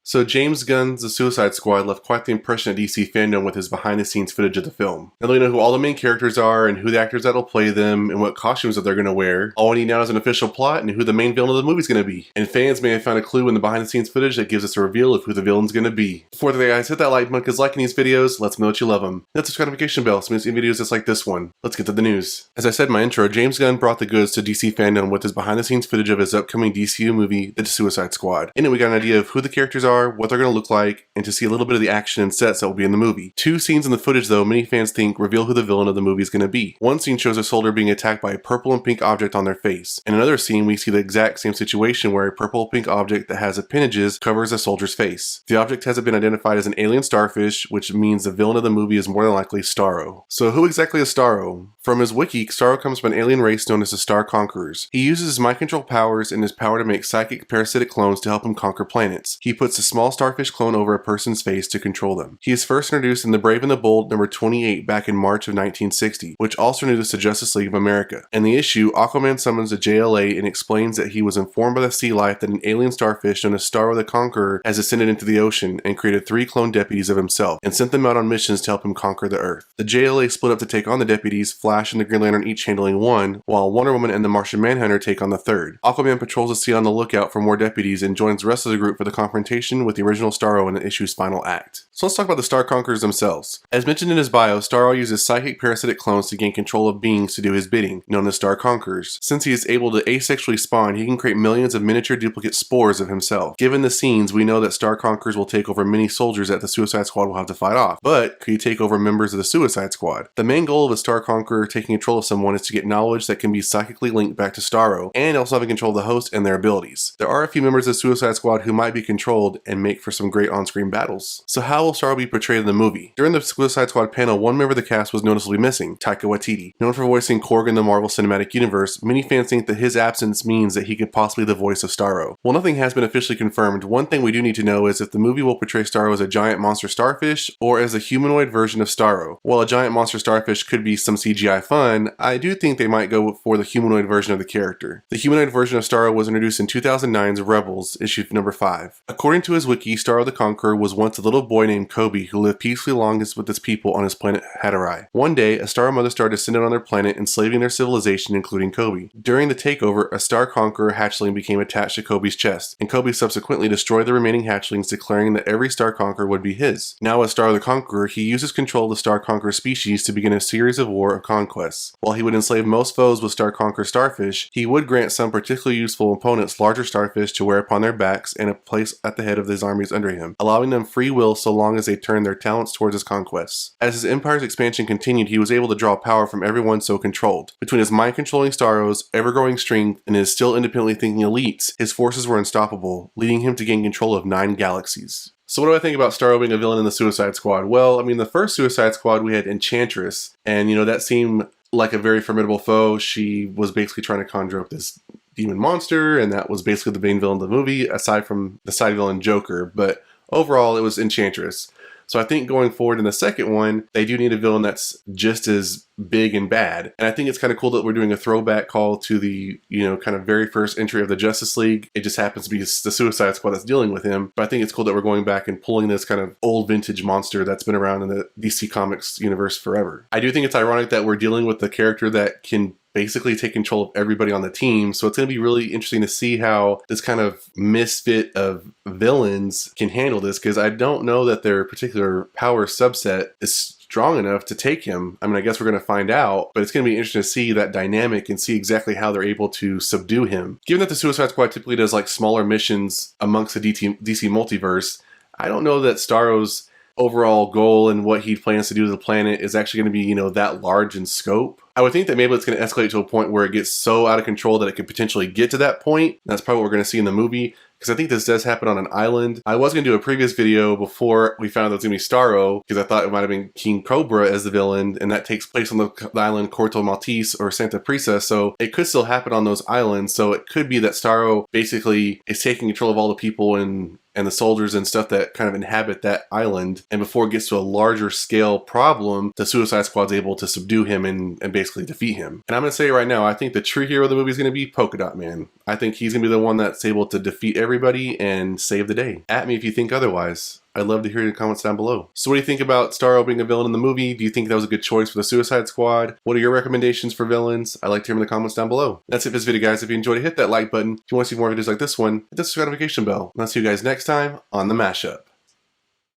So James Gunn's The Suicide Squad left quite the impression at DC fandom with his behind-the-scenes footage of the film. Now that we know who all the main characters are and who the actors that'll play them and what costumes that they're going to wear, all we need now is an official plot and who the main villain of the movie is going to be. And fans may have found a clue in the behind-the-scenes footage that gives us a reveal of who the villain's going to be. Before that, guys, hit that like button because liking these videos lets me know that you love them. Hit the notification bell so you see videos just like this one. Let's get to the news. As I said in my intro, James Gunn brought the goods to DC fandom with his behind-the-scenes footage of his upcoming DCEU movie, The Suicide Squad. In it, we got an idea of who the characters are, what they're going to look like, and to see a little bit of the action and sets that will be in the movie. Two scenes in the footage, though, many fans think reveal who the villain of the movie is going to be. One scene shows a soldier being attacked by a purple and pink object on their face. In another scene, we see the exact same situation where a purple pink object that has appendages covers a soldier's face. The object hasn't been identified as an alien starfish, which means the villain of the movie is more than likely Starro. So who exactly is Starro? From his wiki, Starro comes from an alien race known as the Star Conquerors. He uses his mind control powers and his power to make psychic parasitic clones to help him conquer planets. He puts a small starfish clone over a person's face to control them. He is first introduced in The Brave and the Bold number 28 back in March of 1960, which also introduced the Justice League of America. In the issue, Aquaman summons a JLA and explains that he was informed by the sea life that an alien starfish known as Starro The Conqueror has descended into the ocean and created 3 clone deputies of himself and sent them out on missions to help him conquer the Earth. The JLA split up to take on the deputies, Flash and the Green Lantern each handling one, while Wonder Woman and the Martian Manhunter take on the third. Aquaman patrols the sea on the lookout for more deputies and joins the rest of the group for the confrontation with the original Starro in the issue's final act. So let's talk about the Star Conquerors themselves. As mentioned in his bio, Starro uses psychic parasitic clones to gain control of beings to do his bidding, known as Star Conquerors. Since he is able to asexually spawn, he can create millions of miniature duplicate spores of himself. Given the scenes, we know that Star Conquerors will take over many soldiers that the Suicide Squad will have to fight off. But could he take over members of the Suicide Squad? The main goal of a Star Conqueror taking control of someone is to get knowledge that can be psychically linked back to Starro, and also having control of the host and their abilities. There are a few members of the Suicide Squad who might be controlled and make for some great on-screen battles. So how will Starro be portrayed in the movie? During the Suicide Squad panel, one member of the cast was noticeably missing, Taika Waititi. Known for voicing Korg in the Marvel Cinematic Universe, many fans think that his absence means that he could possibly be the voice of Starro. While nothing has been officially confirmed, one thing we do need to know is if the movie will portray Starro as a giant monster starfish or as a humanoid version of Starro. While a giant monster starfish could be some CGI fun, I do think they might go for the humanoid version of the character. The humanoid version of Starro was introduced in 2009's Rebels, issue number 5. According to his wiki, Starro the Conqueror was once a little boy named Kobe who lived peacefully along with his people on his planet Hatterai. One day, a Starro mother star descended on their planet, enslaving their civilization, including Kobe. During the takeover, a Star Conqueror hatchling became attached to Kobe's chest, and Kobe subsequently destroyed the remaining hatchlings, declaring that every Star Conqueror would be his. Now as Starro the Conqueror, he uses control of the Star Conqueror species to begin a series of war of conquests. While he would enslave most foes with Star Conqueror starfish, he would grant some particularly useful opponents larger starfish to wear upon their backs and a place at the head of his armies under him, allowing them free will so long as they turned their talents towards his conquests. As his empire's expansion continued, he was able to draw power from everyone so controlled. Between his mind-controlling Starros, ever-growing strength, and his still independently thinking elites, his forces were unstoppable, leading him to gain control of 9 galaxies. So what do I think about Starro being a villain in the Suicide Squad? Well, I mean, the first Suicide Squad we had Enchantress, and that seemed like a very formidable foe. She was basically trying to conjure up this demon monster, and that was basically the main villain of the movie, aside from the side villain Joker. But overall, it was Enchantress. So I think going forward in the second one, they do need a villain that's just as big and bad. And I think it's kind of cool that we're doing a throwback call to the, kind of very first entry of the Justice League. It just happens to be the Suicide Squad that's dealing with him. But I think it's cool that we're going back and pulling this kind of old vintage monster that's been around in the DC Comics universe forever. I do think it's ironic that we're dealing with the character that can basically take control of everybody on the team. So it's going to be really interesting to see how this kind of misfit of villains can handle this, because I don't know that their particular power subset is strong enough to take him. I mean, I guess we're going to find out, but it's going to be interesting to see that dynamic and see exactly how they're able to subdue him. Given that the Suicide Squad typically does like smaller missions amongst the DC multiverse, I don't know that Starro's overall goal and what he plans to do to the planet is actually going to be, that large in scope. I would think that maybe it's going to escalate to a point where it gets so out of control that it could potentially get to that point. That's probably what we're going to see in the movie, because I think this does happen on an island. I was going to do a previous video before we found out it was going to be Starro, because I thought it might have been King Cobra as the villain, and that takes place on the island Corto Maltese or Santa Prisa, so it could still happen on those islands. So it could be that Starro basically is taking control of all the people in and the soldiers and stuff that kind of inhabit that island. And before it gets to a larger scale problem, the Suicide Squad's able to subdue him and basically defeat him. And I'm going to say right now, I think the true hero of the movie is going to be Polka Dot Man. I think he's going to be the one that's able to defeat everybody and save the day. At me if you think otherwise. I'd love to hear your comments down below. So what do you think about Starro being a villain in the movie? Do you think that was a good choice for the Suicide Squad? What are your recommendations for villains? I'd like to hear them in the comments down below. That's it for this video, guys. If you enjoyed it, hit that like button. If you want to see more videos like this one, hit the notification bell. And I'll see you guys next time on The Mashup.